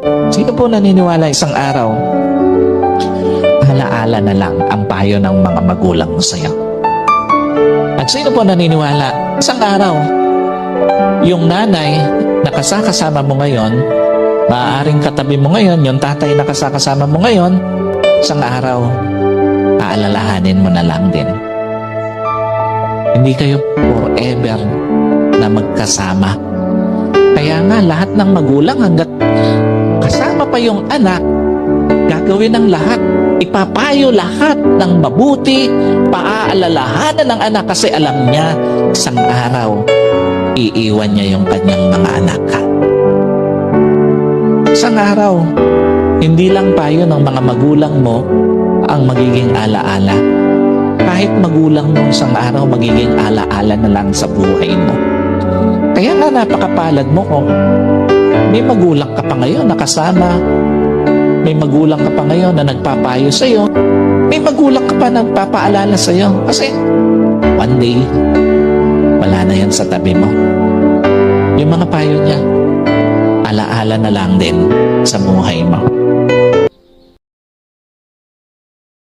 Sino po naniniwala isang araw, alaala na lang ang payo ng mga magulang mo sa'yo? At sino po naniniwala, isang araw, yung nanay na kasama mo ngayon, maaaring katabi mo ngayon, yung tatay na kasama mo ngayon, isang araw, aalalahanin mo na lang din. Hindi kayo forever na magkasama. Kaya nga, lahat ng magulang hanggat kasama pa yung anak, gagawin ng lahat. Ipapayo lahat ng mabuti, paaalalahanan ng anak kasi alam niya, isang araw, iiwan niya yung kanyang mga anak. Isang araw, hindi lang payo ng mga magulang mo ang magiging alaala. Kahit magulang mo isang araw, magiging alaala na lang sa buhay mo. Kaya nga napakapalad mo kung may magulang ka pa ngayon na kasama, may magulang ka pa ngayon na nagpapayo sa'yo, may magulang ka pa na nagpapaalala sa'yo. Kasi one day, wala na yan sa tabi mo. Yung mga payo niya, alaala na lang din sa buhay mo.